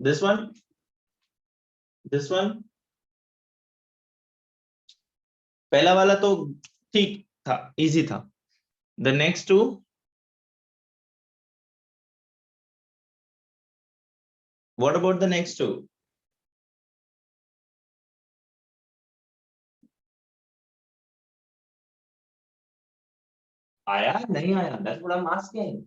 this one. पहला वाला तो ठीक था, इजी था. The next two, what about the next two? आया नहीं आया, that's what I'm asking.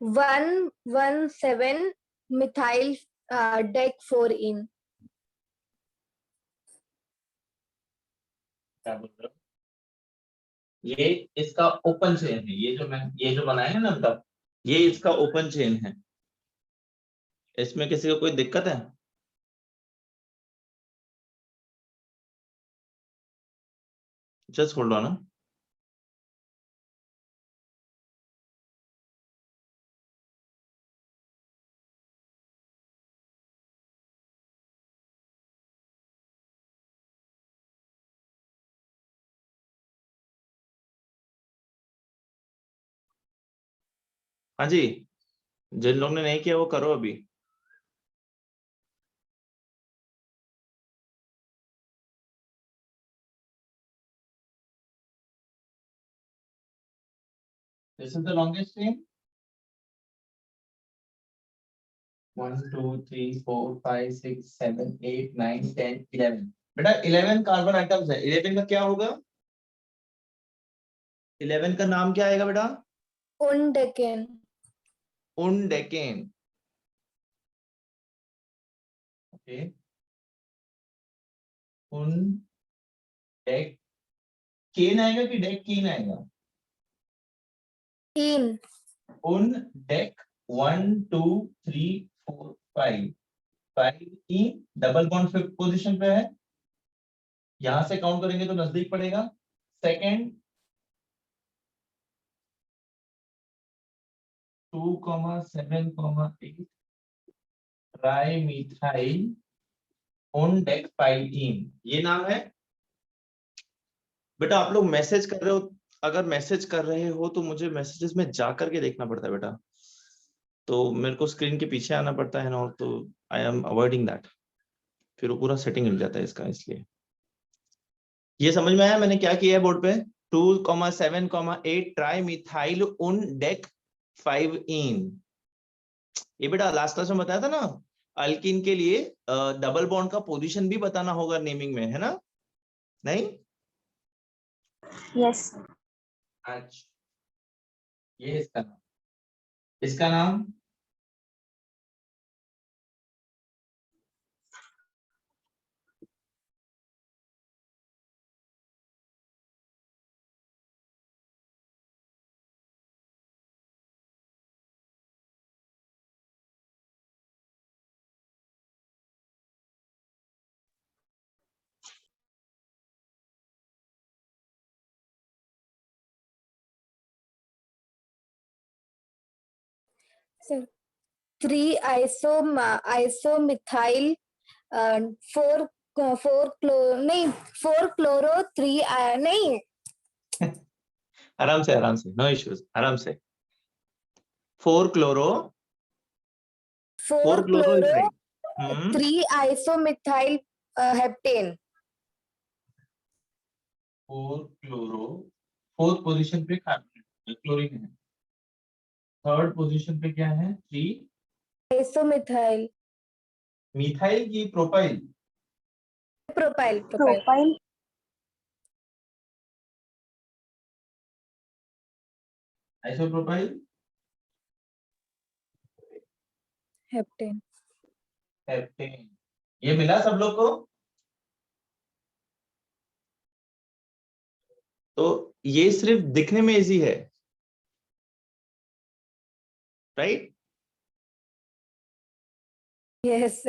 One 117 methyl deck 4-ene. क्या बोल रहे हो? ये इसका ओपन चेन है, ये जो बनाया है ना तब, ये इसका ओपन चेन है. इसमें किसी को कोई दिक्कत है? Just hold on. हाँ जी, जिन लोगों ने नहीं किया वो करो अभी. This is the longest chain. 1 2 3 4 5 6 7 8 9 10 11. बेटा 11 कार्बन आइटम्स है. 11 का क्या होगा? 11 का नाम क्या आएगा बेटा? Undecken. Undecken. ओके, undecken आएगा कि डेक्कीन आएगा? Ene. Undeck 1 2 3 4 5 5 E double bond fifth position पे है. यहां से काउंट करेंगे तो नजदीक पड़ेगा. सेकंड 2,7,8 ट्राइमिथाइल ओनडेक्साइलिन, ये नाम है. बेटा आप लोग मैसेज कर रहे हो, अगर मैसेज कर रहे हो तो मुझे मैसेजेस में जा करके देखना पड़ता है बेटा, तो मेरे को स्क्रीन के पीछे आना पड़ता है ना, तो आई एम अवॉइडिंग दैट. फिर वो पूरा सेटिंग मिल जाता है इसका. इसलिए ये समझ में आया मैंने क्या किया है बोर्ड पे? 2,7,8 ट्राइमिथाइल ओनडेक्साइलिन. ये बेटा लास्ट क्लास में बताया था ना, अल्किन के लिए डबल बॉन्ड का पोजीशन भी बताना होगा नेमिंग में, है ना? नहीं? Yes. अच्छा, ये इसका नाम So 3 isomethyl 4 नहीं 4 chloro 3 नहीं. आराम से, नो इश्यूज, आराम से. 4 chloro 4 chloro 3 3 isomethyl heptane. 4 chloro, fourth position पे कार्बन क्लोरीन है. थर्ड पोजीशन पे क्या है? 3 Isomethyl. मिथाइल की propyl. Propyl. Isopropyl. Heptane. Heptane. ये मिला सब लोग को? तो ये सिर्फ दिखने में इजी है, राइट? Yes.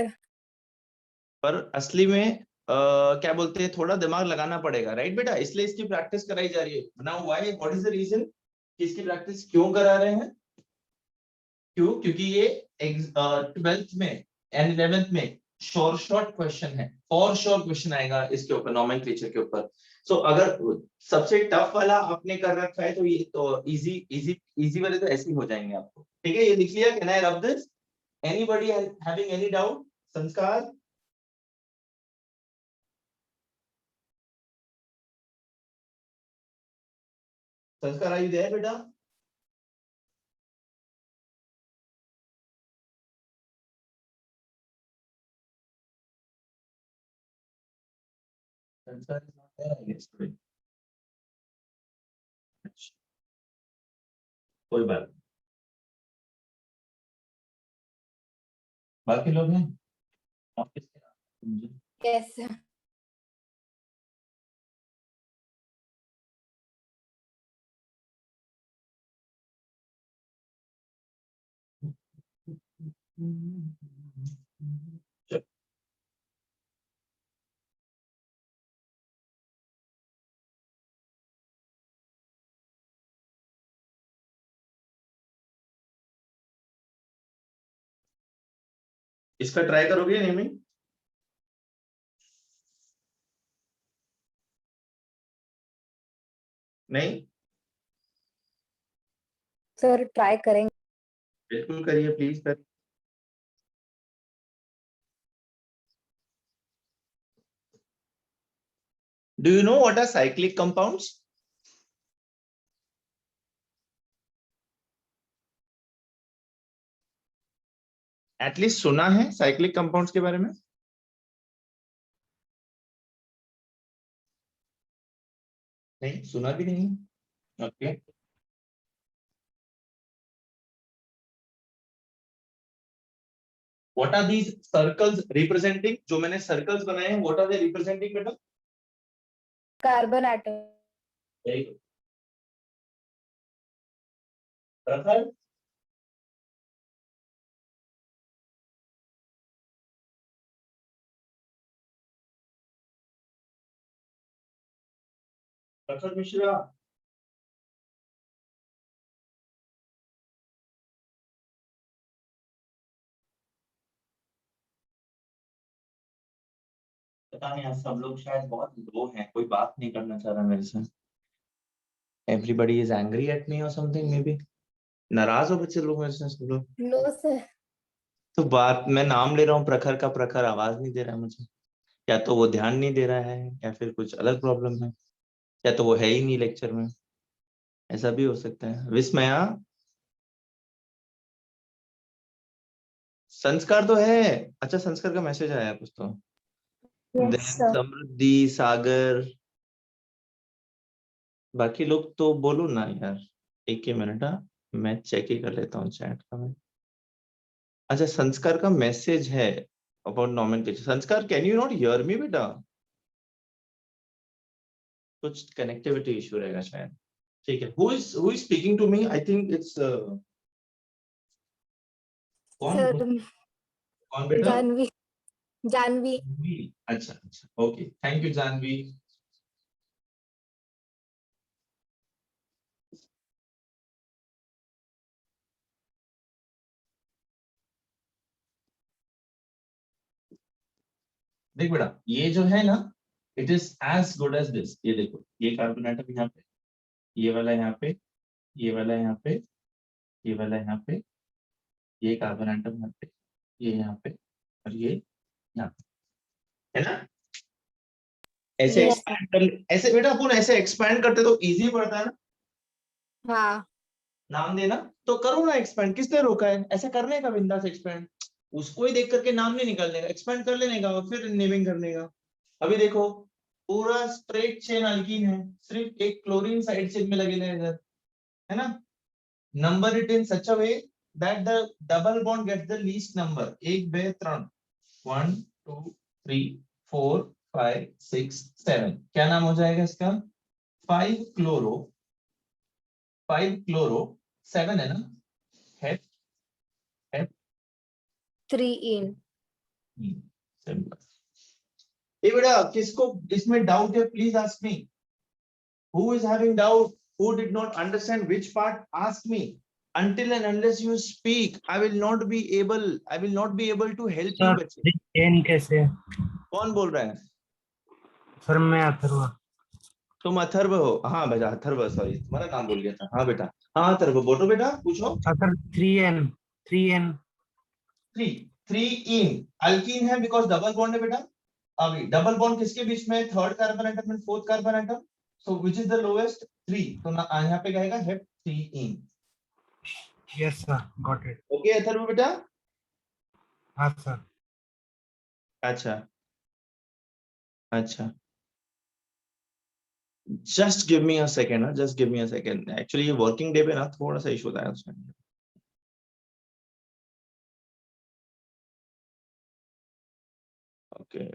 पर असली में क्या बोलते हैं, थोड़ा दिमाग लगाना पड़ेगा, राइट बेटा, इसलिए इसकी प्रैक्टिस कराई जा रही है। Now why, what is the reason कि इसकी प्रैक्टिस क्यों करा रहे हैं? क्यों? क्योंकि ये 12th में एंड 11th में शॉर्ट क्वेश्चन है, और शॉर्ट क्वेश्चन आएगा इसके ऊपर, नोमेनक्लेचर के ऊपर। सो अगर सबसे टफ वाला आपने कर रखा है तो ये तो इजी वाले तो ऐसे ही हो जाएंगे आपको। ठीक है, ये लिख लिया? Can I rub this? Anybody having any doubt? संस्कार, संस्कार, आर यू देयर बेटा? संस्कार is not there, I guess, today. अच्छा, कोई बात नहीं। बाकी लोग हैं ऑफिस के? Yes. चलो। इसका ट्राई करोगे नेमी? नहीं, सर ट्राई करेंगे। बिल्कुल करिए प्लीज कर। Do you know what are cyclic compounds? At least सुना है साइक्लिक कंपाउंड्स के बारे में? नहीं सुना भी नहीं। Okay, what are these circles representing? जो मैंने सर्कल्स बनाए हैं, व्हाट आर दे रिप्रेजेंटिंग बेटा? Carbon atom. Very good. Prakhar, Prakhar Mishra, पता नहीं आज सब लोग शायद बहुत लो हैं, कोई बात नहीं करना चाह रहा मेरे से। Everybody is angry at me और समथिंग, मे बी नाराज हो बच्चे लोग मेरे से सब लोग। No sir. तो बात, मैं नाम ले रहा हूँ प्रखर का, प्रखर आवाज नहीं दे रहा है मुझे। या तो वो ध्यान नहीं दे रहा है, या फिर कुछ अलग प्रॉब्लम है, या तो वो है ही नहीं लेक्चर में, ऐसा भी हो सकता है। विस्मया, संस्कार तो है। अच्छा, संस्कार का मैसेज आया कुछ तो। Yes then sir. Samriddhi, Sagar, बाकी लोग तो बोलो ना यार। एक ही मिनट, हाँ मैं चेक ही कर लेता हूँ चैट का मैं। अच्छा, संस्कार का मैसेज है about nomenclature. Sanskar, can you not hear me बेटा? कुछ कनेक्टिविटी इशू रहेगा शायद। ठीक है, who is speaking to me? I think it's कौन? सर कौन बेटा? जानवी। जानवी। जानवी। अच्छा अच्छा, ओके, थैंक यू जानवी। देख बेटा, ये जो है ना, it is as good as this. ये देखो, ये कार्बन एटम यहाँ पे, ये वाला यहाँ पे, ये वाला यहाँ पे, ये वाला यहाँ पे, ये कार्बन एटम यहाँ पे, ये यहाँ पे, और ये यहाँ पे, है ना? ऐसे यस सर। एक्सपैंड कर, ऐसे बेटा अपन ऐसे एक्सपैंड करते तो इजी पड़ता है ना हाँ। नाम देना। तो करो ना एक्सपैंड, किसने रोका है? ऐसा करने का बिंदास एक्सपैंड, उसको ही देख करके नाम नहीं निकालने का, एक्सपैंड कर लेने का और फिर नेमिंग करने का। अभी देखो, पूरा स्ट्रेट चेन अल्कीन है, सिर्फ एक क्लोरीन साइड चेन में लगेगा इधर, है ना? Number it in such a way that the double bond gets the least number. 1 2 3, 1 2 3 4 5 6 7, क्या नाम हो जाएगा इसका? 5 क्लोरो, 5 क्लोरो 7 है ना? हेप, हेप 3 इन। सिंपल। ए बेटा किसको इसमें डाउट है please ask me, who is having doubt, who did not understand which part, ask me. Until and unless you speak, I will not be able to help you बच्चे। N कैसे? कौन बोल रहा है? सर मैं अथर्व। तुम अथर्व हो? हाँ बेटा अथर्व, सॉरी तुम्हारा नाम बोल गया था। हाँ बेटा, हाँ अथर्व बोलो बेटा, पूछो। सर 3N 3 इन अल्कीन है बिकॉज डबल बॉन्ड है बेटा। अभी डबल बॉन्ड किसके बीच में? Third carbon atom and fourth carbon atom, so which is the lowest? 3, तो ना यहाँ पे कहेगा hep 3 ene. Yes sir, got it. Okay Atharva बेटा। हाँ सर। अच्छा अच्छा, just give me a second, just give me a second. Actually ये वर्किंग डे पे ना थोड़ा सा इशू होता है उसमें। ओके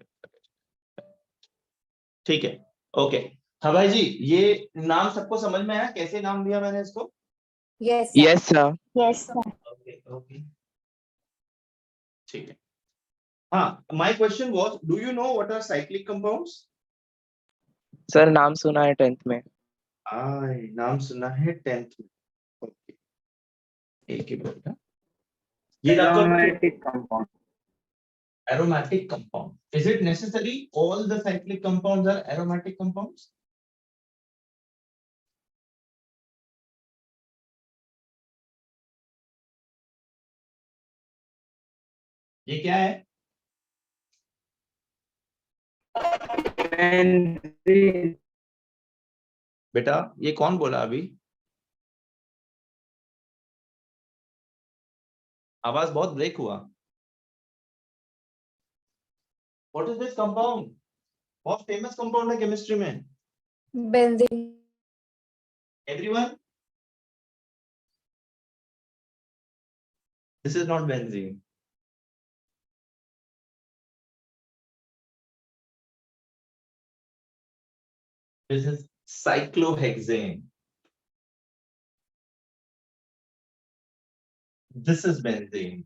ठीक है, ओके। हाँ भाई जी, ये नाम सबको समझ में आया कैसे नाम दिया मैंने इसको? Yes, Yes, sir. Yes, sir. Okay okay ठीक है। हाँ, my question was, do you know what are cyclic compounds? Sir, नाम सुना है 10th में। नाम सुना है 10th में। ओके एक ही मिनट। ये aromatic compound. aromatic compound. Is it necessary all the cyclic compounds are aromatic compounds? ये क्या है? बेटा ये कौन बोला अभी? आवाज बहुत ब्रेक हुआ। What is this compound? बहुत फेमस कंपाउंड है केमिस्ट्री में। Benzene. Everyone? This is not benzene. This is cyclohexane. This is benzene.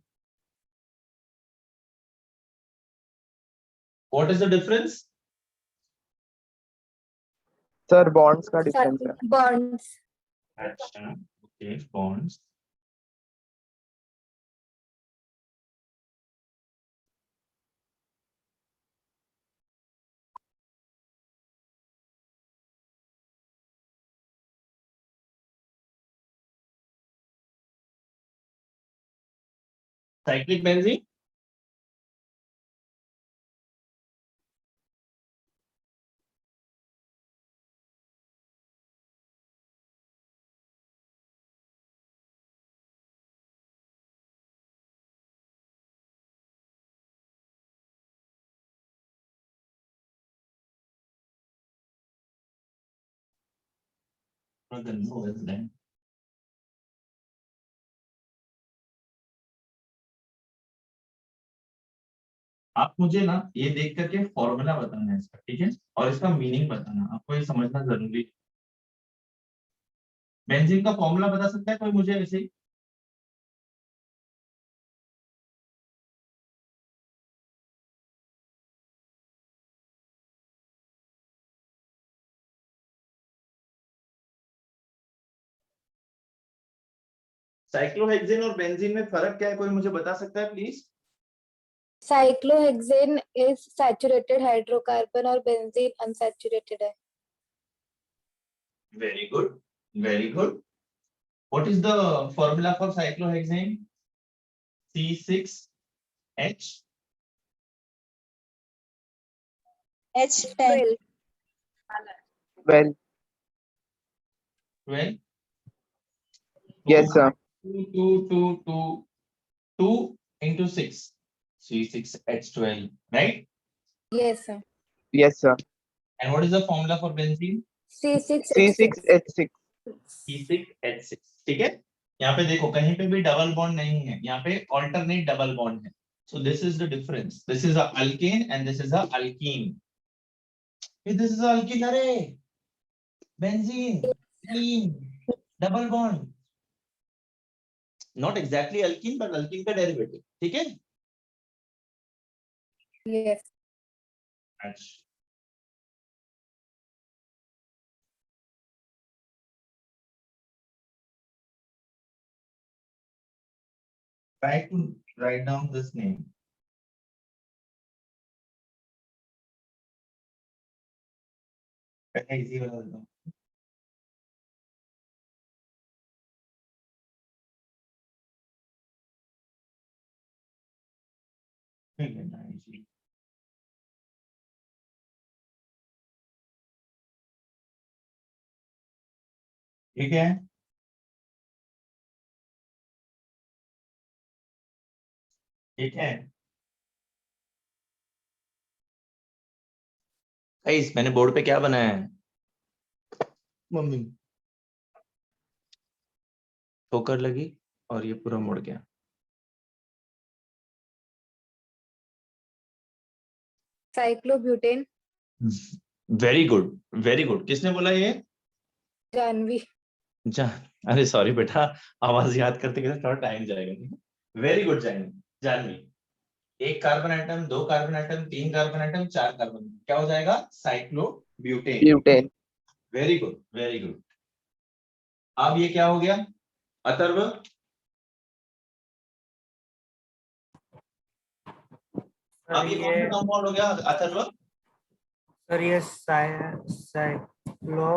What is the difference? Sir, bonds का difference है। Bonds. अच्छा, okay, bonds. Cyclic benzene? No, is that? आप मुझे ना ये देख करके फॉर्मूला बताना है इसका, ठीक है, और इसका मीनिंग बताना, आपको ये समझना जरूरी है। बेंजीन का फॉर्मूला बता सकता है कोई मुझे ऐसे ही? साइक्लोहेक्सेन और बेंजीन में फर्क क्या है, कोई मुझे बता सकता है please? Cyclohexane is saturated hydrocarbon और benzene unsaturated है। Very good, very good. What is the formula for cyclohexane? C6H H10. 12. 12. Yes, sir. 2 into 6. C6H12, right? Yes, sir. Yes, sir. And what is the formula for benzene? C6H6. C6H6. C6H6, ठीक है। यहाँ पे देखो कहीं पे भी double bond नहीं है, यहाँ पे ऑल्टरनेट डबल बॉन्ड है। So this is the difference. This is a alkane and this is a alkene. This is a alkene, अरे benzene, alkene, double bond. Not exactly alkene, but alkene का derivative, ठीक है। Yes. H. Try to write down this name. पहले easy वाला देता हूँ. ठीक है ना easy. ठीक है. ठीक है. गाइस मैंने बोर्ड पे क्या बनाया है? मम्मी ठोकर लगी और ये पूरा मुड़ गया. Cyclobutane. Very good, very good. किसने बोला ये? जानवी. अरे सॉरी बेटा, आवाज याद करते करते थोड़ा टाइम जाएगा. Very good Janvi. एक कार्बन आइटम, दो कार्बन आइटम, तीन कार्बन आइटम, चार कार्बन, क्या हो जाएगा? Cyclobutane. Butane. Very good, very good. अब ये क्या हो गया अथर्व? अब ये कौन सा कंपाउंड हो गया अथर्व? सर ये साइक्लो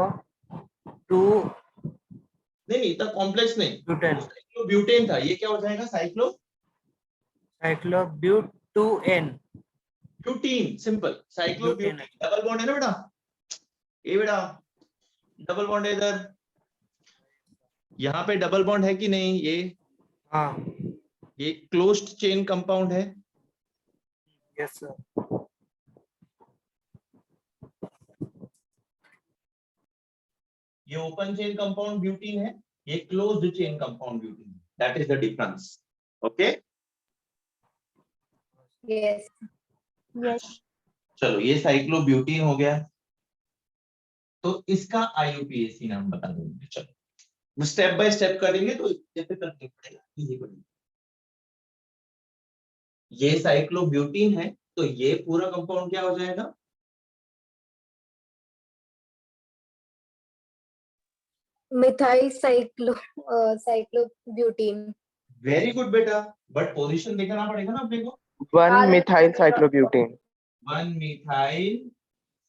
2 नहीं इतना कॉम्प्लेक्स नहीं. ब्यूटेन. साइक्लोब्यूटेन था, ये क्या हो जाएगा? साइक्लोब्यूट 2N. Butene. Simple. Cyclobutane. Butane. Double bond है ना बेटा? ये बेटा डबल बॉन्ड है इधर. यहाँ पे डबल बॉन्ड है कि नहीं? हाँ. ये क्लोज्ड चेन कंपाउंड है. Yes sir. ये ओपन चेन कंपाउंड ब्यूटीन है, ये क्लोज्ड चेन कंपाउंड ब्यूटीन है. That is the difference. Okay. Yes. चलो ये साइक्लोब्यूटीन हो गया. तो इसका आईयूपीएसी नाम बता दूंगी. चलो स्टेप बाय स्टेप करेंगे तो जैसे करके पड़ेगा, इजी पड़ेगा. ये साइक्लोब्यूटीन है तो ये पूरा कंपाउंड क्या हो जाएगा? Methyl cyclobutane. वेरी गुड बेटा. बट पोजीशन देखना पड़ेगा ना अपने को. 1 methyl cyclobutane. 1 methyl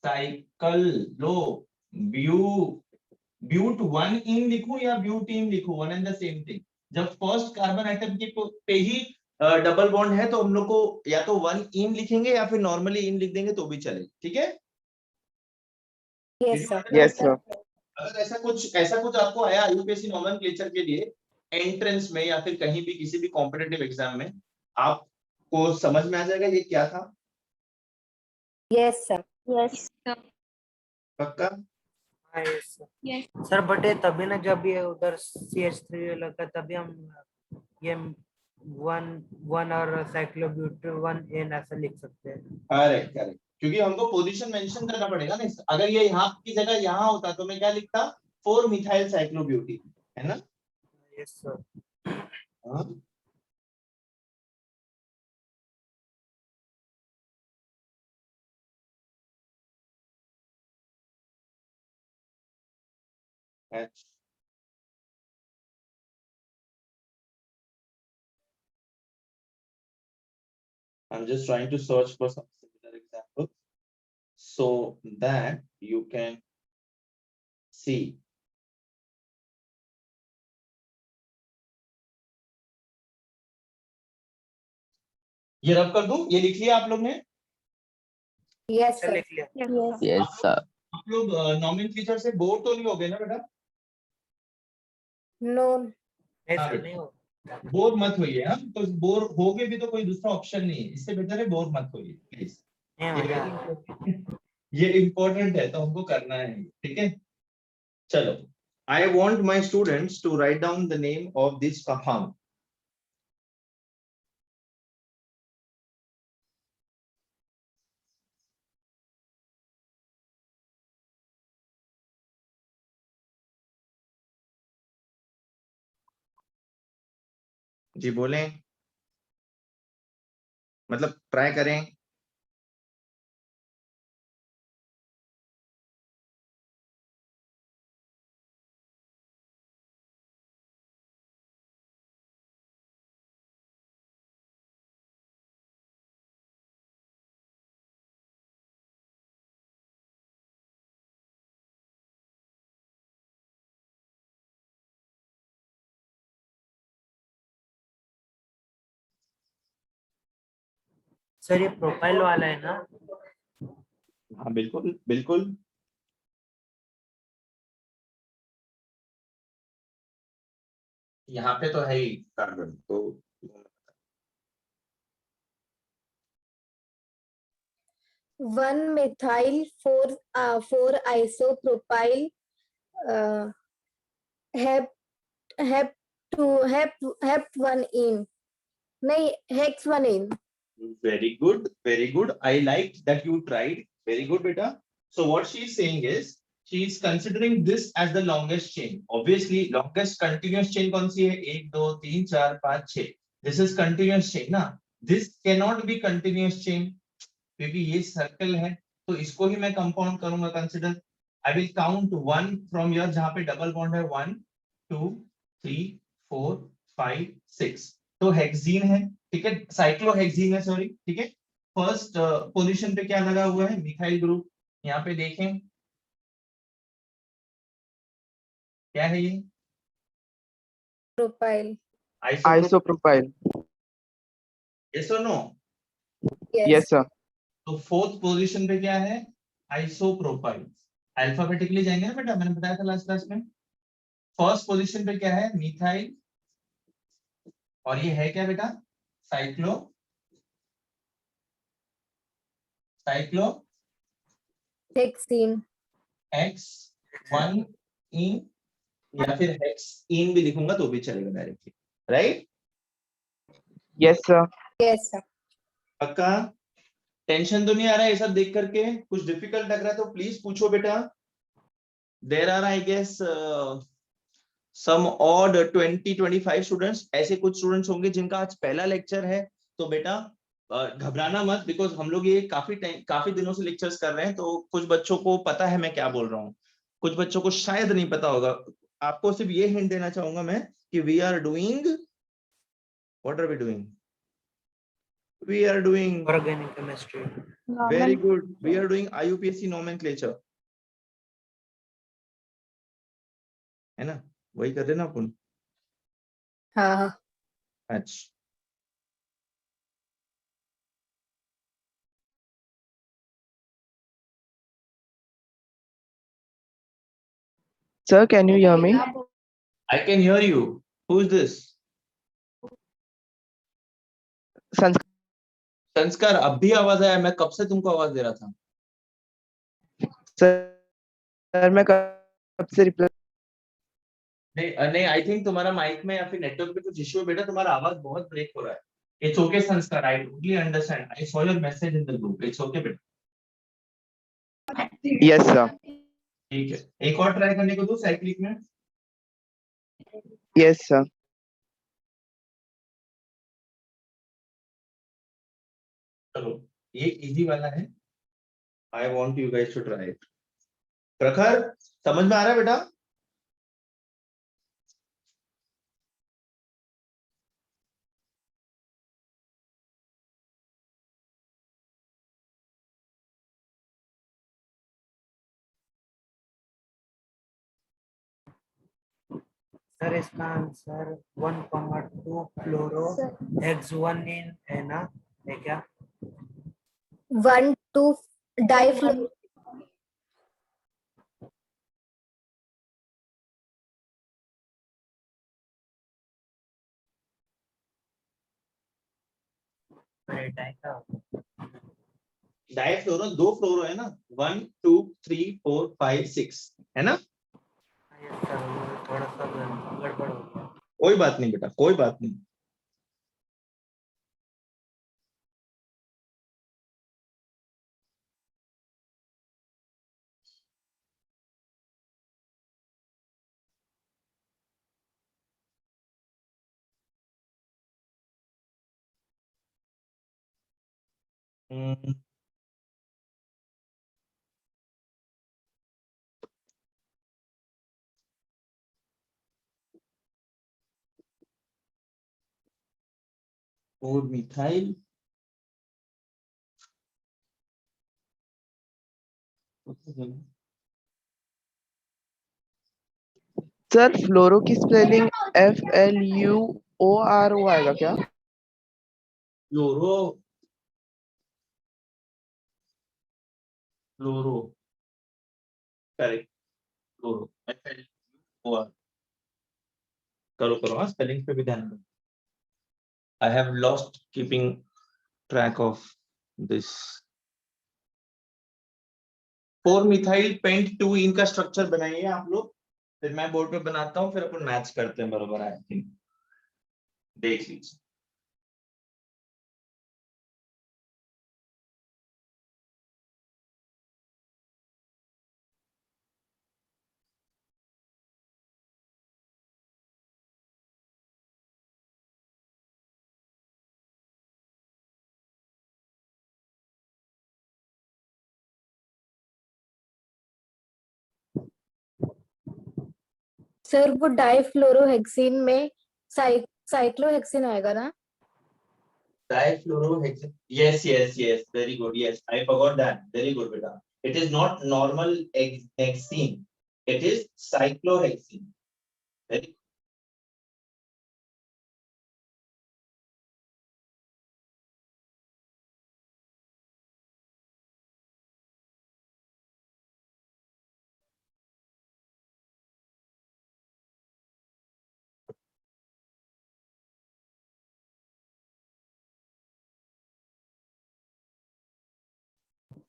cyclobut 1 ene लिखूं या ब्यूटीन लिखूं? One and the same thing. जब फर्स्ट कार्बन आइटम के पे ही डबल बॉन्ड है तो हम लोग को या तो 1 इन लिखेंगे या फिर नॉर्मली इन लिख देंगे तो भी चलेगा. ठीक है. Yes sir. Yes sir. अगर ऐसा कुछ आपको आया यूपीएससी नोमेनक्लेचर के लिए एंट्रेंस में या फिर कहीं भी किसी भी कॉम्पिटिटिव एग्जाम में, आपको समझ में आ जाएगा ये क्या था. Yes sir. Yes. पक्का? हाँ yes sir. Yes. Sir but ये तभी ना जब ये उधर CH3 लगा तभी हम ये 1 और साइक्लोब्यूट 1N ऐसा लिख सकते हैं. Correct correct. क्योंकि हमको पोजीशन मेंशन करना पड़ेगा ना. अगर ये यहाँ की जगह यहाँ होता तो मैं क्या लिखता? 4 मिथाइल साइक्लोब्यूटीन, है ना? Yes sir. हाँ? H. I'm just trying to search for some similar examples so that you can see. ये रब कर दूं? ये लिख लिया आप लोग ने? Yes sir sir. लिख लिया. Yes. Yes sir. आप लोग नॉमेनक्लेचर से बोर तो नहीं हो गए ना बेटा? नो. नहीं हाँ सर बेटा. नहीं हो. बोर मत होइए. हाँ तो बोर होगे भी तो कोई दूसरा ऑप्शन नहीं है. इससे बेटर है बोर मत होइए प्लीज. नहीं हो जाएगा. ये इम्पोर्टेंट है तो हमको करना है. ठीक है. चलो. I want my students to write down the name of this compound. जी बोलें, मतलब ट्राई करें. सर ये प्रोफाइल वाला है ना? हाँ बिल्कुल बिल्कुल। यहाँ पे तो है ही कार्बन तो 1-methyl 4-isopropyl hep hep 2 hep 1-ene नहीं hex 1-ene. very good. I liked that you tried. Very good, beta. So what she is saying is she is considering this as the longest chain. Obviously, longest continuous chain कौन सी है? 1 2 3 4 5 6. This is continuous chain ना. This cannot be continuous chain क्योंकि ये circle है तो इसको ही मैं compound करूंगा. Consider I will count 1 from your जहां पे डबल बॉन्ड है 1 2 3 4 5 6 तो हेक्सीन है. ठीक है, साइक्लोहेक्सीन है, सॉरी. ठीक है, फर्स्ट पोजीशन पे क्या लगा हुआ है? Methyl group. यहाँ पे देखें क्या है ये? Propyl. Isopropyl. यस और नो? Yes. Yes, sir. तो फोर्थ पोजीशन पे क्या है? आइसोप्रोपाइल. अल्फाबेटिकली जाएंगे ना बेटा, मैंने बताया था लास्ट क्लास में. फर्स्ट पोजीशन पे क्या है? मिथाइल. और ये है क्या बेटा? Cyclo Hexene. हेक्स 1 इन या फिर हेक्स इन भी लिखूंगा तो भी चलेगा directly. Right? Yes, sir. Yes, sir. पक्का? टेंशन तो नहीं आ रहा है ये सब देख करके? कुछ डिफिकल्ट लग रहा है तो प्लीज पूछो बेटा. There are I guess some odd 20-25 students. ऐसे कुछ स्टूडेंट्स होंगे जिनका आज पहला लेक्चर है तो बेटा घबराना मत, बिकॉज हम लोग ये काफी दिनों से लेक्चर्स कर रहे हैं तो कुछ बच्चों को पता है मैं क्या बोल रहा हूँ, कुछ बच्चों को शायद नहीं पता होगा. आपको सिर्फ ये हिंट देना चाहूंगा मैं कि we are doing organic chemistry. Very good. We are doing IUPAC nomenclature, है ना? वही कर रहे ना अपन. हाँ. अच्छा, Sir, can you hear me? I can hear you. Who is this? Sans- संस्कार. अब भी आवाज आया? मैं कब से तुमको आवाज दे रहा था. Sir, मैं कब से reply? नहीं, आई थिंक तुम्हारा माइक में या फिर नेटवर्क पे कुछ इश्यू है बेटा. तुम्हारा आवाज बहुत ब्रेक हो रहा है. इट्स ओके संस्कार, I totally understand. I saw your message in the group. It's okay बेटा. Yes, sir. ठीक है, एक और ट्राई करने को दो साइक्लिक में. Yes, sir. चलो, ये इजी वाला है. I want you guys to try it. Prakhar, समझ में आ रहा है बेटा? सर इसका आंसर 1,2 फ्लोरो हेक्स 1-इन है ना? है क्या? 1-2 difluoro. डाइफ्लोरो 2 फ्लोरो है ना. 1 2 3 4 5 6 है ना? यस सर, थोड़ा सा गड़बड़ हो गया. कोई बात नहीं बेटा, कोई बात नहीं. और मिथाइल सर फ्लोरो की स्पेलिंग FLUORO आएगा क्या? फ्लोरो फ्लोरो, करेक्ट, फ्लोरो, FLOR, करो करो, हाँ स्पेलिंग पे भी ध्यान दो। I have lost keeping track of this. 4-methyl pent 2-ene का स्ट्रक्चर बनाइए आप लोग, फिर मैं बोर्ड पे बनाता हूँ, फिर अपन मैच करते हैं बरोबर। आई थिंक देख लीजिए। सर वो डाइफ्लोरोहेक्सिन में साइक्लोहेक्सिन आएगा ना? Difluorohexane, yes, very good, yes, I forgot that, very good beta. It is not normal hexene, it is cyclohexene. Very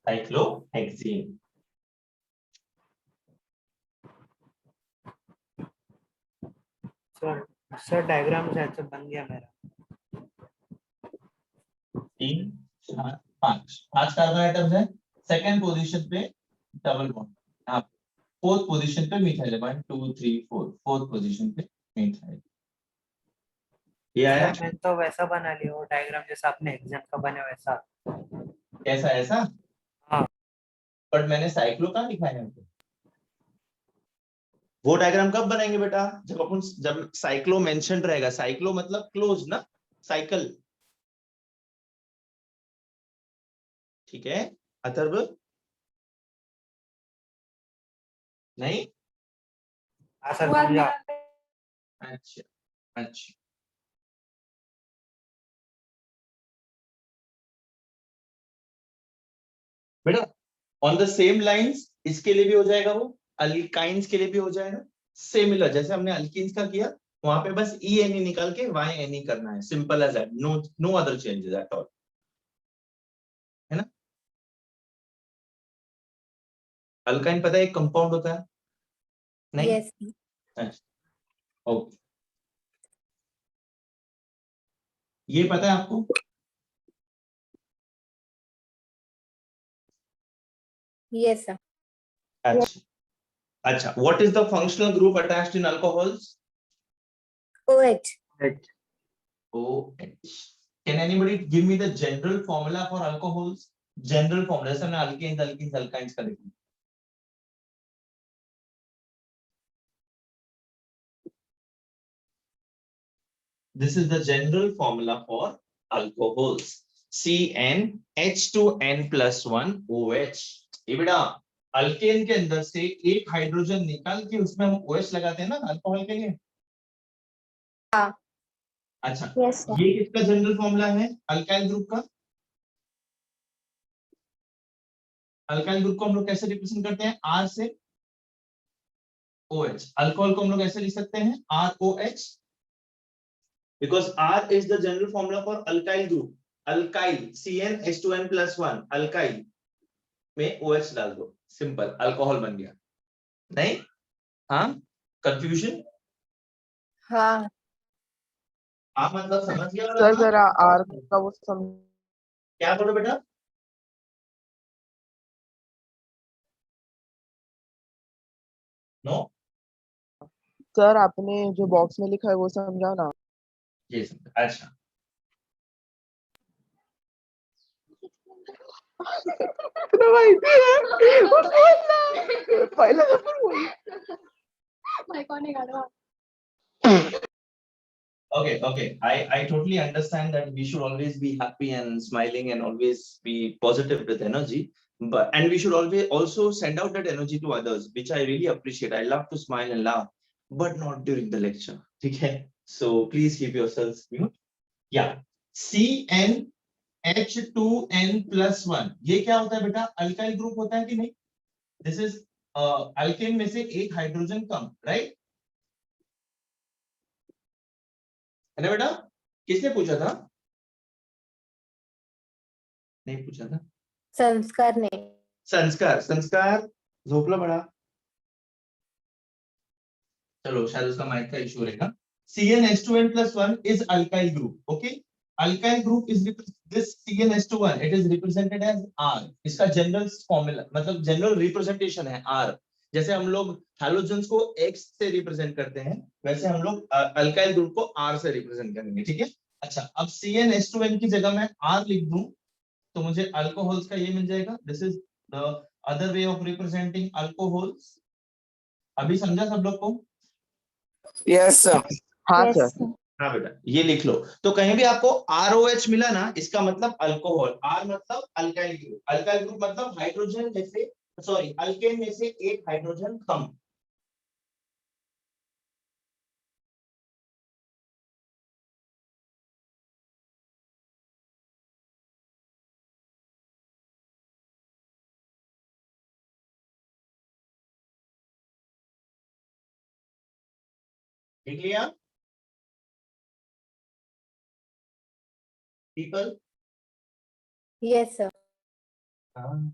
cyclohexene. Sir diagram शायद से बन गया मेरा। 3 4 5 कार्बन आइटम्स है, सेकंड पोजीशन पे डबल बॉन्ड, यहाँ फोर्थ पोजीशन पे methyl, 1 2 3 4, fourth position पे मिथाइल। ये आया? सर मैंने तो वैसा बना लिया वो डायग्राम जैसा आपने एग्जाम का बना वैसा। कैसा ऐसा? हाँ। बट मैंने साइक्लो कहाँ दिखाया है? वो डायग्राम कब बनाएंगे बेटा? जब साइक्लो मेंशन रहेगा। साइक्लो मतलब क्लोज ना, साइकिल, ठीक है अथर्व? नहीं? हाँ सर समझा। अच्छा अच्छा, बेटा ऑन द सेम लाइंस इसके लिए भी हो जाएगा, वो अल्काइंस के लिए भी हो जाएगा सिमिलर, जैसे हमने अल्कीन्स का किया, वहां पे बस ENE निकाल के YNE करना है, simple as that, no other changes at all, है ना? अल्काइन पता है एक कंपाउंड होता है? नहीं? यस। अच्छा, ओके, ये पता है आपको? Yes sir. अच्छा अच्छा, what is the functional group attached in alcohols? OH। OH. Can anybody give me the general formula for alcohols? General formula, जैसे हमने alkanes, alkenes, alkynes का देखा। This is the general formula for alcohols. CnH2n+1OH. ये बेटा alkane के अंदर से एक हाइड्रोजन निकाल के उसमें हम OH लगाते हैं ना अल्कोहल के लिए। हाँ। अच्छा, यस सर। ये किसका जनरल फॉर्मूला है अल्काइल ग्रुप का? अल्काइल ग्रुप को हम लोग कैसे रिप्रेजेंट करते हैं? R से OH। अल्कोहल को हम लोग ऐसे लिख सकते हैं ROH, because R is the general formula for alkyl group. Alkyl CnH2n+1, alkyl में OH डाल दो, सिंपल, अल्कोहल बन गया। नहीं? हाँ, कंफ्यूजन? हाँ आप मतलब समझ गया? सर जरा आर का वो क्या बोलो बेटा? नो? सर आपने जो बॉक्स में लिखा है वो समझाओ ना। ये अच्छा, भाई वो बोलना पहला नंबर बोल। okay, I totally understand that we should always be happy and smiling and always be positive with energy, but and we should always also send out that energy to others, which I really appreciate. I love to smile and laugh, but not during the lecture, okay? So please keep yourselves, yeah, CN H2N+1 ये क्या होता है बेटा? Alkyl group होता है कि नहीं? This is alkane में से एक हाइड्रोजन कम, राइट? है ना बेटा? किसने पूछा था? नहीं पूछा था। संस्कार नहीं। संस्कार, संस्कार झोपला बड़ा। चलो शायद उसका माइक का इशू रहेगा। CnH2n+1 is alkyl group. Okay, alkyl group is this CnH2n. It is represented as R. इसका जनरल फॉर्मूला मतलब जनरल रिप्रेजेंटेशन है R. जैसे हम लोग हैलोजेंस को X से रिप्रेजेंट करते हैं, वैसे हम लोग अल्काइल ग्रुप को R से रिप्रेजेंट करेंगे, ठीक है? अच्छा, अब CnH2n की जगह मैं R लिख दूं तो मुझे अल्कोहल्स का ये मिल जाएगा. This is the other way of representing alcohols. अभी समझा सब लोग को? Yes sir. हाँ Yes, सर। sir. हाँ बेटा, ये लिख लो. तो कहीं भी आपको ROH मिला ना, इसका मतलब अल्कोहल. R मतलब अल्काइल ग्रुप. अल्काइल ग्रुप मतलब हाइड्रोजन में से, सॉरी, अल्केन में से एक हाइड्रोजन कम. लिख लिया पीपल? Yes, sir. हाँ.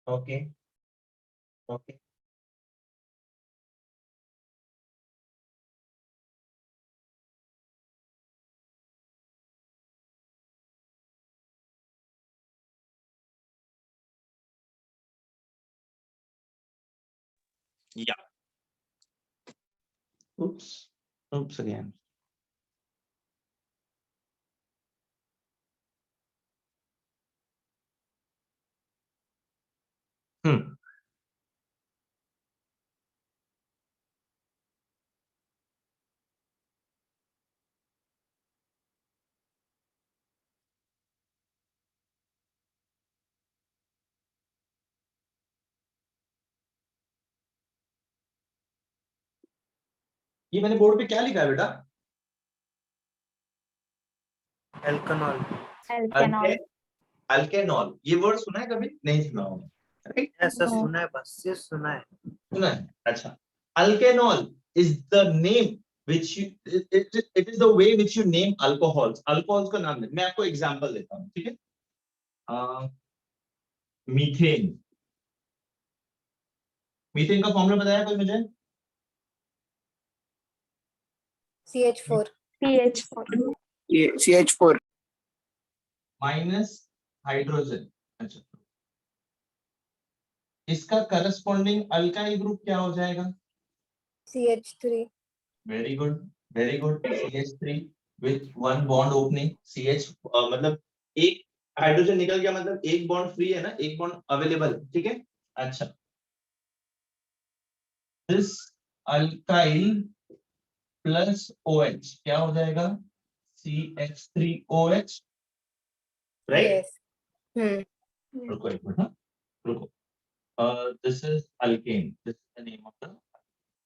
Okay okay. या oops again. हम्म. ये मैंने बोर्ड पे क्या लिखा है बेटा? एल्कनॉल। Alkanol. अल्केनॉल. ये वर्ड सुना है कभी? नहीं सुना होगा, राइट? ऐसा No. सुना है, बस ये सुना है। सुना है. अच्छा, alkanol is the name which you, it is the way which you name alcohols. alcohols का नाम है. मैं आपको एग्जांपल देता हूँ, ठीक है? मीथेन. मीथेन का फॉर्मूला बताया कोई मुझे? CH4. CH4. ये CH4 माइनस हाइड्रोजन. अच्छा, इसका करस्पॉन्डिंग अल्काइल ग्रुप क्या हो जाएगा? CH3. Very good, very good. CH3 with one bond opening. CH मतलब एक हाइड्रोजन निकल गया, मतलब एक बॉन्ड फ्री है ना, एक बॉन्ड अवेलेबल, ठीक है? अच्छा, दिस अल्काइल प्लस OH क्या हो जाएगा? CH3OH, right? Yes. Hmm. रुको एक मिनट, हाँ रुको. This is alkane. This is the name of the,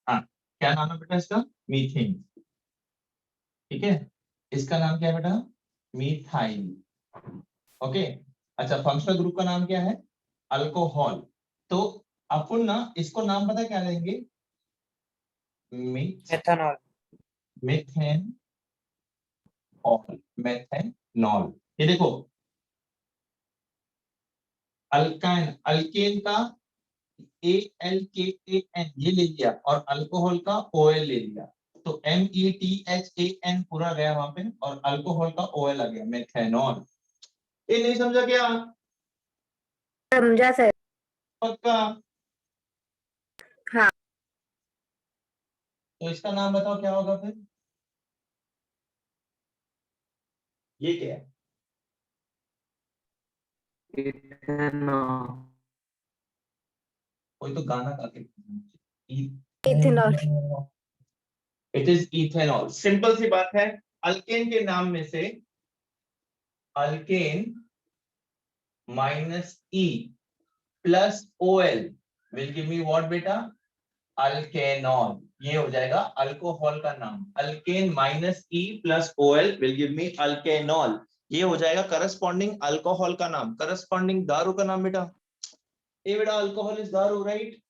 हाँ, क्या नाम है बेटा इसका? मीथेन, ठीक है? इसका नाम क्या है बेटा? मीथाइल. ओके. अच्छा, फंक्शनल ग्रुप का नाम क्या है? अल्कोहल. तो अपन ना इसको नाम पता क्या लेंगे? एथेनॉल। Methane all, methanol. ये देखो, अल्काइन, अल्केन का ALKAN ये ले लिया और अल्कोहल का OL ले लिया, तो METHAN पूरा गया वहां पे और अल्कोहल का OL आ गया, मेथेनॉल. ये नहीं समझा क्या? समझा सर. पक्का? हाँ. तो इसका नाम बताओ क्या होगा फिर? ये क्या है? एथेनॉल। कोई तो गाना गा के Ethanol. It is ethanol. Simple सी बात है. अल्केन के नाम में से alkane minus E plus OL will give me what बेटा? अल्केनॉल. ये हो जाएगा अल्कोहल का नाम. Alkane minus E plus OL will give me alkanol. ये हो जाएगा करस्पॉन्डिंग अल्कोहल का नाम, करस्पॉन्डिंग दारू का नाम बेटा। ए बेटा alcohol is daru, right?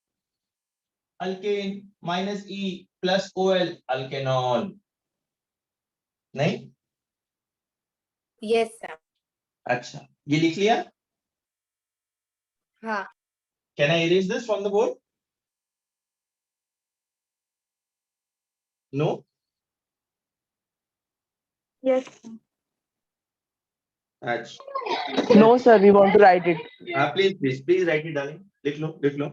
Alkane minus E plus O L, alkanol. नहीं? Yes, sir. अच्छा, ये लिख लिया? हाँ. Can I erase this from the board? No? Yes. अच्छा, No, sir, we want to write it. हाँ please please please right it darling, लिख लो लिख लो।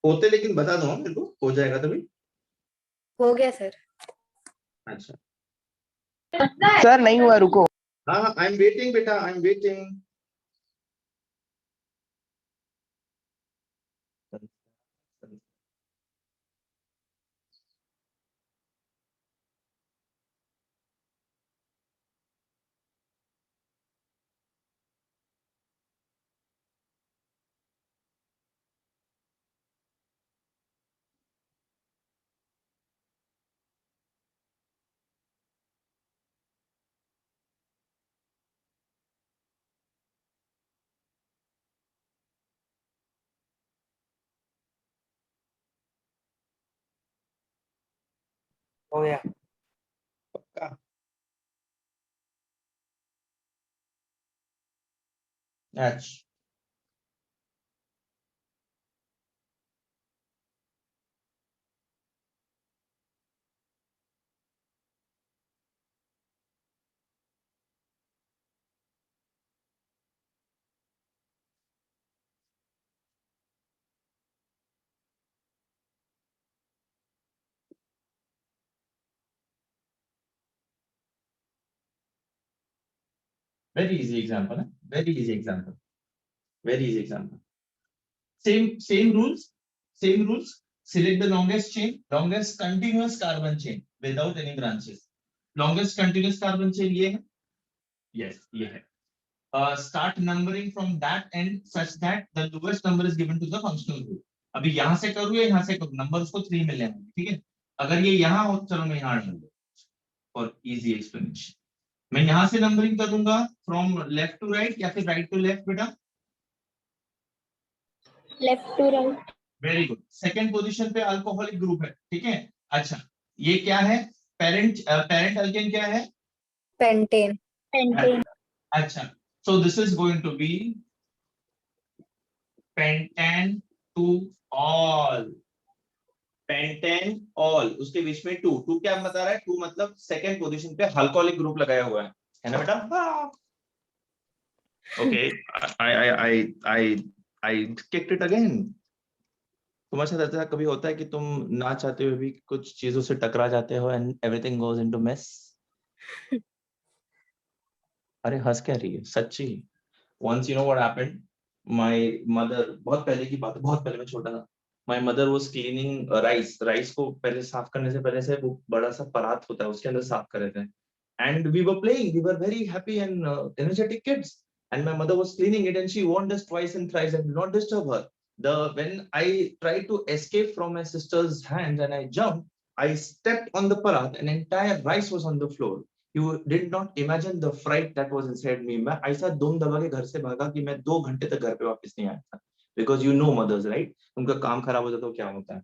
होते लेकिन बता दो मेरे को, हो जाएगा तभी। हो गया सर. अच्छा, सर नहीं हुआ, रुको। हाँ हाँ, आई एम वेटिंग बेटा, आई एम वेटिंग। हो गया. पक्का? अच्छा, very easy example, huh? Very easy example, very easy example. Same rules, same rules. Select the longest chain, longest continuous carbon chain without any branches. Longest continuous carbon chain ये है, yes ये है. Start numbering from that end such that the lowest number is given to the functional group. अभी यहाँ से करूँ या यहाँ से करूँ, नंबर उसको 3 मिले हैं, ठीक है? अगर ये यहाँ हो, चलो मैं यहाँ डाल दूँ for easy explanation. मैं यहाँ से नंबरिंग करूंगा फ्रॉम लेफ्ट टू राइट या फिर राइट टू लेफ्ट बेटा? Left to right. Very good. Second position पे अल्कोहलिक ग्रुप है, ठीक है? अच्छा, ये क्या है? पेरेंट अल्केन क्या है? Pentane. अच्छा, so this is going to be pentane to all, pentane all, उसके बीच में 2 क्या बता रहा है? 2 मतलब सेकंड पोजीशन पे अल्कोहलिक ग्रुप लगाया हुआ है ना बेटा? Okay, I kicked it again. तुम्हारे साथ ऐसा कभी होता है कि तुम ना चाहते हुए भी कुछ चीजों से टकरा जाते हो and everything goes into mess? अरे हंस क्या रही है, सच्ची। once you know what happened, my mother, बहुत पहले की बात है, बहुत पहले मैं छोटा था, my mother was cleaning rice को पहले साफ करने से पहले से वो बड़ा सा परात होता है उसके अंदर साफ कर रहे थे, and we were playing, we were very happy and energetic kids, and my mother was cleaning it and she warned us twice and thrice and did not disturb her. When I tried to escape from my sister's hands and I jumped, I stepped on the parat and entire rice was on the floor. You did not imagine the fright that was inside me. मैं ऐसा दम दबा के घर से भागा कि मैं 2 घंटे तक घर पे वापस नहीं आया था, because you know mothers, right? उनका काम खराब होता तो क्या होता है,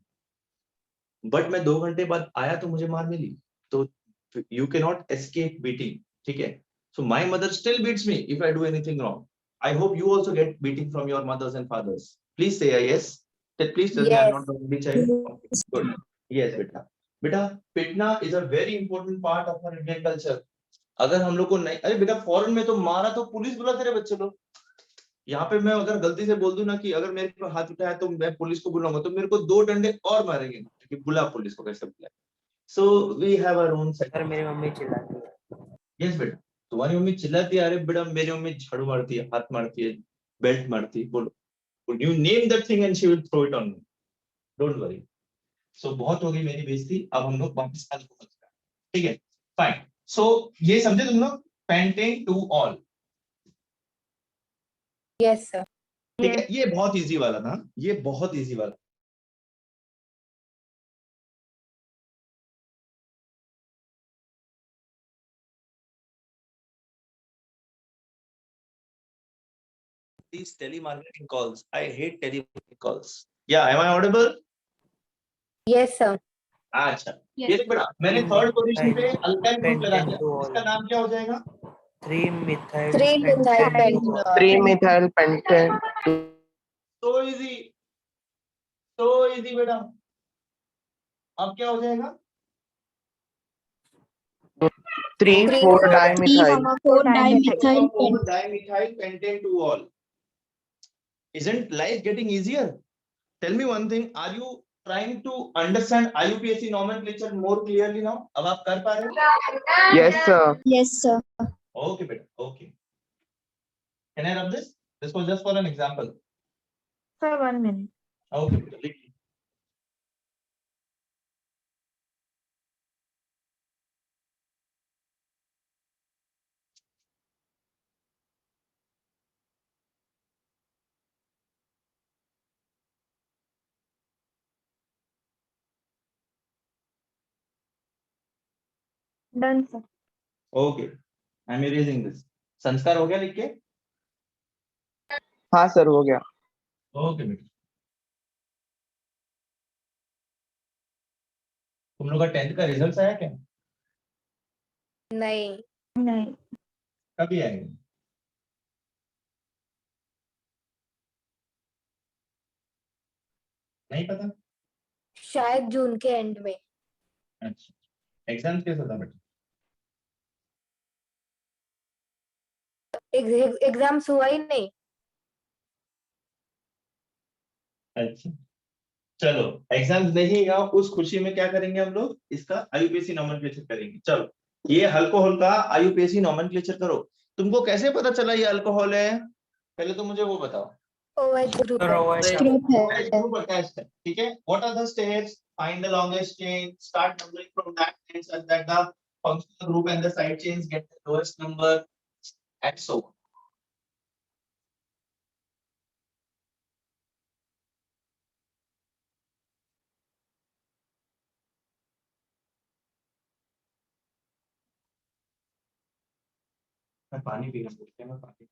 बट मैं 2 घंटे बाद आया तो मुझे मार मिली, तो you cannot escape beating, ठीक है? So my mother still beats me if I do anything wrong. I hope you also get beating from your mothers and fathers. Please say yes. That please tell me I'm Yes. not the only child. Okay, good. Yes बेटा. बेटा पिटना is a very important part of our Indian culture. अगर हम लोग को नहीं, अरे बेटा फॉरेन में तो मारा तो पुलिस बुलाते रहे बच्चे लोग, यहाँ पे मैं अगर गलती से बोल दूं ना कि अगर मेरे पे हाथ उठाया तो मैं पुलिस को बुलाऊंगा तो मेरे को 2 डंडे और मारेंगे कि बुला पुलिस को, कैसे बुलाए? So we have our own sir psychology. मेरी मम्मी चिल्लाती है. Yes बेटा, तुम्हारी मम्मी चिल्लाती है? अरे बेटा मेरी मम्मी झाड़ू मारती है, हाथ मारती है, बेल्ट मारती है, बोलो you name that thing and she will throw it on me. Don't worry. So बहुत हो गई मेरी बेइज्जती, अब हम लोग वापस अल्कोहल पे, ठीक है? फाइन. सो ये समझे तुम लोग, pentane two all, Yes, sir. ठीक है? ये बहुत इजी वाला था, ये बहुत इजी वाला। these telemarketing calls. I hate telemarketing calls. Yeah, am I audible? Yes, sir. अच्छा, ये देख बेटा, मैंने थर्ड पोजीशन पे अल्काइल ग्रुप लगा दिया। pentane-2-ol. इसका नाम क्या हो जाएगा? 3-methyl 3-methyl pentane-2-ol. 3-methyl pentane. So easy, so easy बेटा। अब क्या हो जाएगा? 3,4-dimethyl. 4-dimethyl 4-dimethyl pentane-2-ol. Isn't life getting easier? Tell me one thing, are you trying to understand IUPAC nomenclature more clearly now? अब आप कर पा रहे हो? Yes, sir. Yes, sir. Okay बेटा, okay. Can I rub this? This was just for an example. Sir, 1 minute. Okay बेटा, लिखिए। Done, sir. Okay, I'm erasing this. संस्कार हो गया लिख के? हाँ सर, हो गया। Okay बेटा। तुम लोग का 10th का रिजल्ट आया क्या? नहीं। नहीं। कभी आएगा? नहीं पता? शायद जून के एंड में। अच्छा, एग्जाम कैसा था बेटा? एग्जाम्स हुआ ही नहीं। अच्छा, चलो एग्जाम्स नहीं हुआ, उस खुशी में क्या करेंगे हम लोग? इसका आईयूपीएसी नोमेनक्लेचर करेंगे। चलो, ये अल्कोहल का आईयूपीएसी नोमेनक्लेचर करो। तुमको कैसे पता चला ये अल्कोहल है? पहले तो मुझे वो बताओ। OH group Sir, OH group है। OH group attached है, ठीक है? What are the states? Find the longest chain, start numbering from that end such that the functional group and the side chains get the lowest number, and so on. मैं पानी पीना भूल गया, मैं पानी।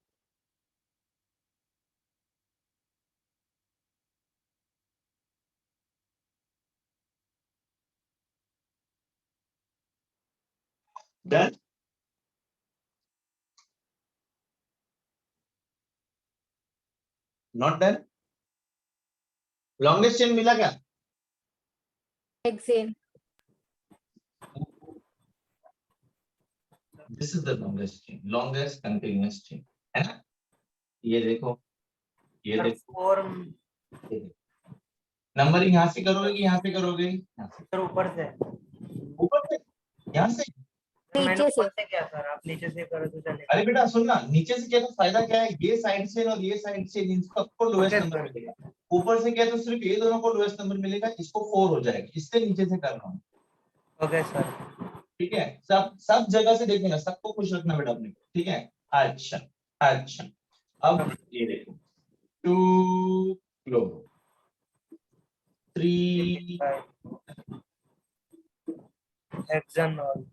Done? Not done? Longest chain मिला क्या? Hexane. This is the longest chain, longest continuous chain, है ना? ये देखो, ये देखो, 4 ये देखो। नंबरिंग यहाँ से करोगे कि यहाँ से करोगे? यहाँ से। सर ऊपर से। ऊपर से? यहाँ से? मैंने नीचे से। ऊपर से किया सर, आप नीचे से करो तो चलेगा। अरे बेटा सुनना, नीचे से किया तो फायदा क्या है? ये साइड से और ये साइड से इनको सबको लोएस्ट Okay, नंबर sir. मिलेगा। ऊपर से किया तो सिर्फ ये दोनों को लोएस्ट नंबर मिलेगा, इसको 4 हो जाएगा। इससे नीचे से कर रहा हूँ, ओके सर। ठीक है? सब जगह से देखना, सबको खुश रखना बेटा अपने को, ठीक है? अच्छा, अच्छा, अब ये देखो, 2 क्लोरो, 3 हेक्सानॉल।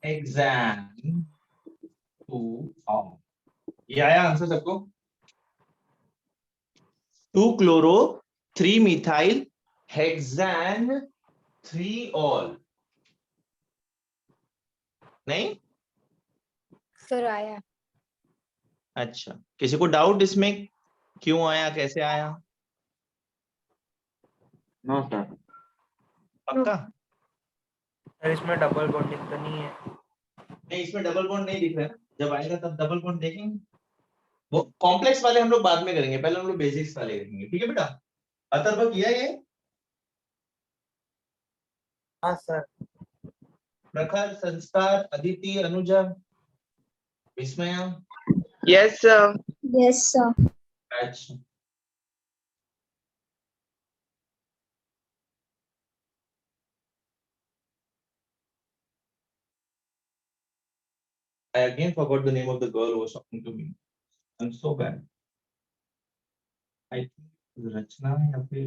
Exam 2 all. ये आया आंसर सबको? 2 क्लोरो, 3 मिथाइल, हेक्सान 3 ऑल। नहीं? सर आया। अच्छा, किसी को डाउट इसमें क्यों आया, कैसे आया? No sir. पक्का? सर इसमें डबल बॉन्डिंग तो नहीं है? नहीं, इसमें डबल बॉन्ड नहीं दिख रहा है। जब आएगा तब डबल बॉन्ड देखेंगे। वो कॉम्प्लेक्स वाले हम लोग बाद में करेंगे, पहले हम लोग बेसिक्स वाले करेंगे, ठीक है बेटा? अथर्व किया ये? हाँ सर। प्रखर, संस्कार, अदिति, अनुजा, विस्मया? Yes, sir. Yes, sir. अच्छा, I again forgot the name of the girl who was talking to me. I'm so bad. I think रचना या फिर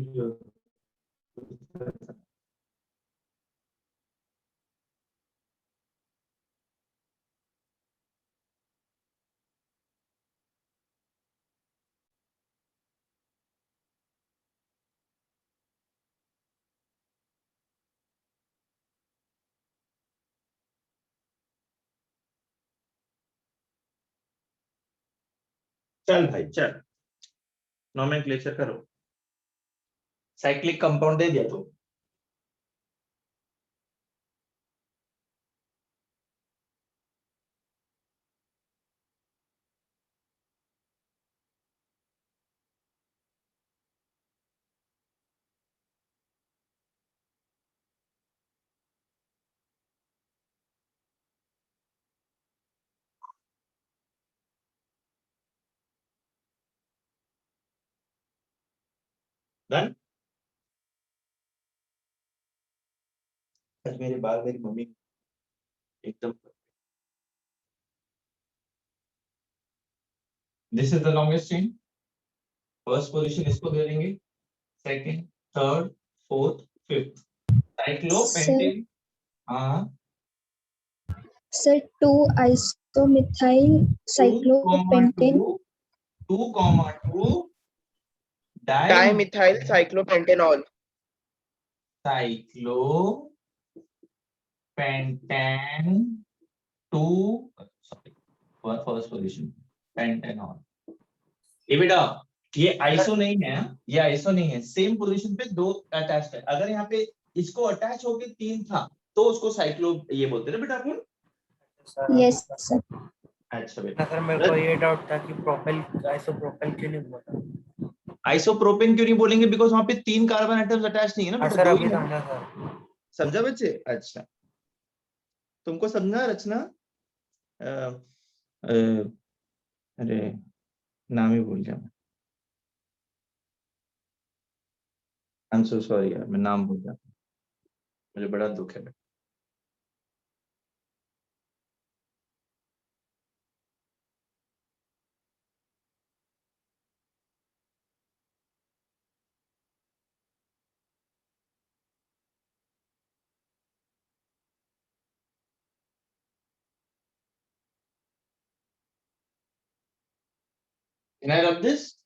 चल भाई चल, नोमेनक्लेचर करो। साइक्लिक कंपाउंड दे दिया तो डन। आज मेरे बाल मेरी मम्मी एकदम, this is the longest chain. First position इसको दे देंगे, second, third, fourth, fifth. Cyclopentane, हाँ, Sir, 2-isomethyl cyclopentane. 2,2 di dimethyl cyclopentanol. Cyclopentane 2, sorry, first position pentanol. ये बेटा ये आइसो नहीं है, ये आइसो नहीं है, सेम पोजीशन पे दो अटैच्ड है। अगर यहाँ पे इसको अटैच होके 3 था तो उसको साइक्लो ये बोलते हैं बेटा अपन। Yes, sir. अच्छा बेटा, सर मेरे को ये डाउट था कि प्रोपेल आइसोप्रोपेल क्यों नहीं बोला। आइसोप्रोपेन क्यों नहीं बोलेंगे? बिकॉज वहां पे 3 कार्बन एटम्स अटैच नहीं है ना हाँ बेटा, सर 2 अभी ही है। समझा सर। समझा बच्चे? अच्छा, तुमको समझा रचना? अ, अ, अरे नाम ही भूल गया मैं, आई एम सो सॉरी यार, मैं नाम भूल गया, मुझे बड़ा दुख है। Can I rub this?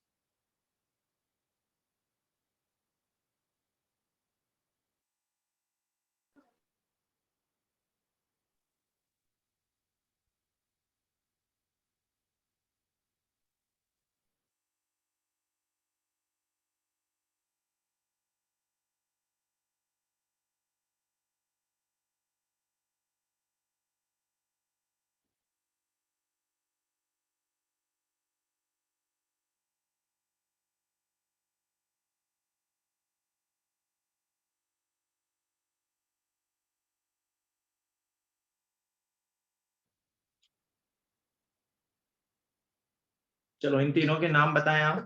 चलो इन तीनों के नाम बताएं आप।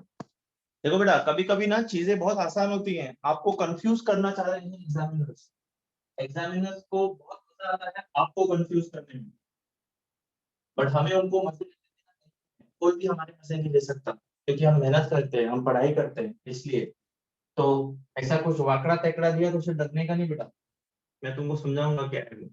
देखो बेटा, कभी कभी ना चीजें बहुत आसान होती हैं, आपको कंफ्यूज करना चाह रहे हैं एग्जामिनर्स। एग्जामिनर्स को बहुत मजा आता है आपको कंफ्यूज करने में, बट हमें उनको मजे नहीं देना। कोई भी हमारे मजे नहीं ले सकता, क्योंकि हम मेहनत करते हैं, हम पढ़ाई करते हैं, इसलिए। तो ऐसा कुछ वाकड़ा तेकड़ा दिया तो उसे डरने का नहीं बेटा, मैं तुमको समझाऊंगा क्या है।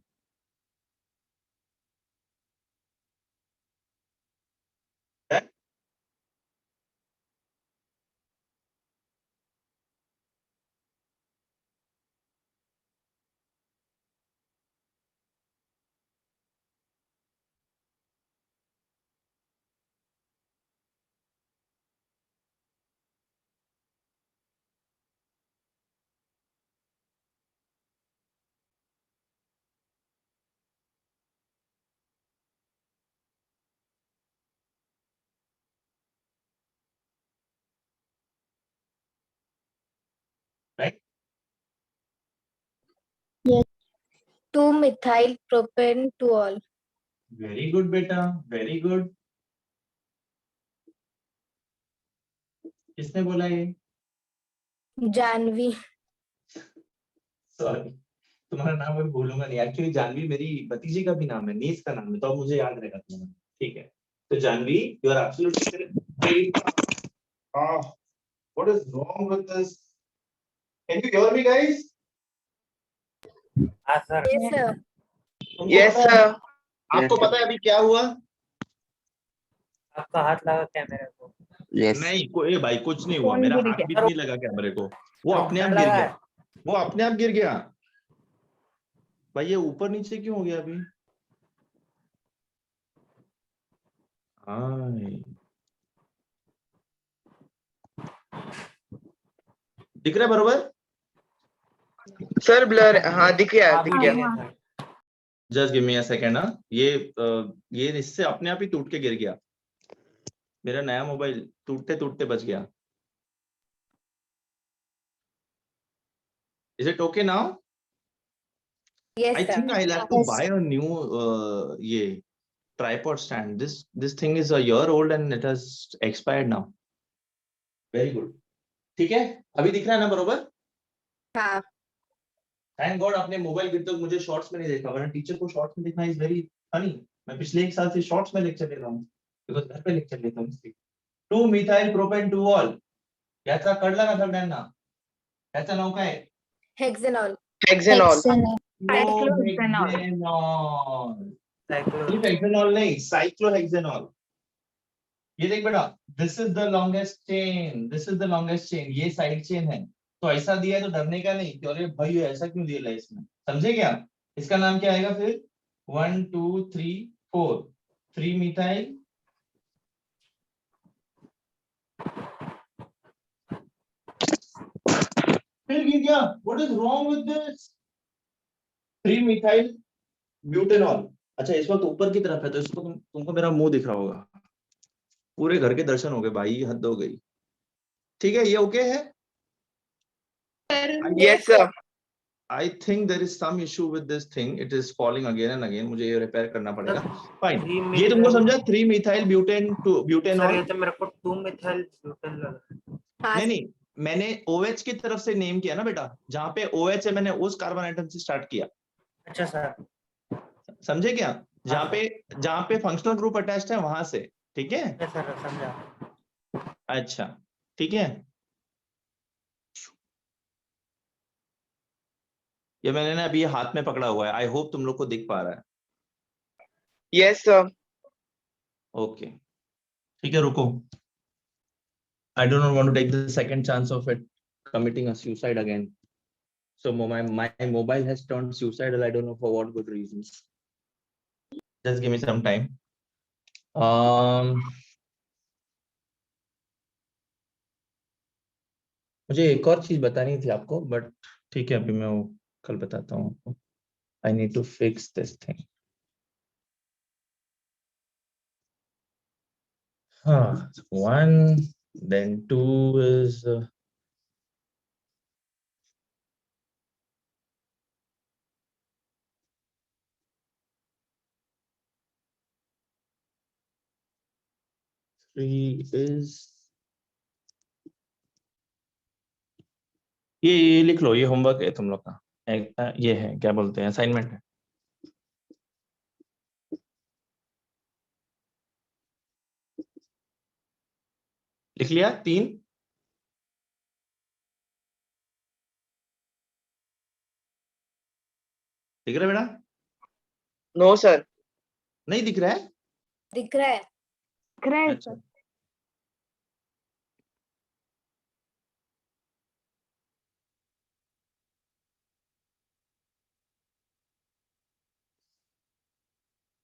Right, 2-methyl propanol. Very good बेटा, वेरी गुड। किसने बोला ये? जानवी. सॉरी, तुम्हारा नाम मैं भूलूंगा नहीं। एक्चुअली जानवी मेरी भतीजी का भी नाम है, नीस का नाम है, तो अब मुझे याद रहेगा तुम्हारा। ठीक है, तो Janvi you are absolutely correct. What is wrong with this? Can you hear me guys? हाँ sir. Yes, sir. Yes sir. आपको पता है अभी क्या हुआ? आपका हाथ लगा कैमरे को। नहीं कोई भाई, कुछ नहीं हुआ, फोन मेरा गिर हाथ भी गया। नहीं लगा कैमरे को, वो अपने आप अंगूठा गिर लगा गया। है। वो अपने आप गिर गया भाई, ये ऊपर नीचे क्यों हो गया अभी? हाँ, दिख रहा है बरोबर? सर ब्लर, हाँ दिख गया हाँ, दिख दिख गया। गया sir. Just give me a second. हाँ, ये इससे अपने आप ही टूट के गिर गया। मेरा नया मोबाइल टूटते टूटते बच गया। Is it okay now? Yes, I sir. think I'll have to Yes, buy a new ये tripod stand. This thing is a year old and it has expired now. Very good. ठीक है, अभी दिख रहा है ना बरोबर? हाँ, थैंक गॉड आपने मोबाइल गिरते वक्त मुझे शॉर्ट्स में नहीं देखा, वरना टीचर को शॉर्ट्स में देखना इज वेरी फनी। मैं पिछले 1 साल से शॉर्ट्स में लेक्चर ले रहा हूँ, बिकॉज घर पे लेक्चर लेता हूँ। 2 मिथाइल प्रोपेन 2 ऑल याचा कळला का सगळ्यांना? याचं नाव काय? hexanol. हेक्सेनॉल। Cyclohexanol. सिर्फ हेक्सेनॉल नहीं, साइक्लोहेक्सेनॉल। ये देख बेटा, this is the longest chain, this is the longest chain, ये साइड चेन है। तो ऐसा दिया है तो डरने का नहीं कि अरे भाई ऐसा क्यों दिया है इसमें, समझे क्या? इसका नाम क्या आएगा फिर? 1 2 3 4 3 मिथाइल फिर गिर गया। What is wrong with this? 3 methyl butanol. अच्छा इस वक्त ऊपर की तरफ है तो इसको तुमको मेरा मुंह दिख रहा होगा। पूरे घर के दर्शन हो गए भाई, हद हो गई। ठीक है, ये ओके है? Yes sir. I think there is some issue with this thing. It is falling again and again. मुझे ये रिपेयर करना पड़ेगा। Fine. ये तुमको समझा? 3 methyl butane two sir butanol. ये तो मेरे को 2 मिथाइल ब्यूटेन लग रहा है। हाँ, नहीं, मैंने OH की तरफ से नेम किया ना बेटा, जहाँ पे OH है मैंने उस कार्बन आइटम से स्टार्ट किया। अच्छा सर। समझे क्या? जहाँ पे फंक्शनल ग्रुप अटैच्ड है वहां से। ठीक है? यस सर, समझा। अच्छा ठीक है। ये मैंने ना अभी हाथ में पकड़ा हुआ है, आई होप तुम लोग को दिख पा रहा है। Yes sir. ओके ठीक है, रुको। I do not want to take the second chance of it committing a suicide again. So my mobile has turned suicidal. I don't know for what good reasons. Just give me some time. मुझे एक और चीज बतानी थी आपको, but ठीक है अभी मैं वो कल बताता हूँ आपको। I need to fix this thing. हाँ, 1 then 2 is three is ये लिख लो, ये होमवर्क है तुम लोग का। ये है क्या बोलते हैं, असाइनमेंट है। लिख लिया? 3 दिख रहा है बेटा? No sir. नहीं दिख रहा है? दिख रहा है। अच्छा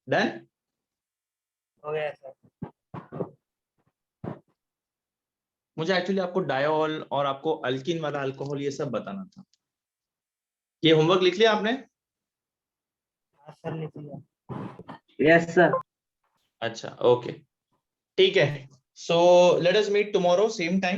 डन। हो गया सर। मुझे एक्चुअली आपको डायोल और आपको अल्किन वाला अल्कोहल ये सब बताना था। ये होमवर्क लिख लिया आपने? हाँ सर, लिख लिया। Yes sir. अच्छा ओके ठीक है। So let us meet tomorrow same time.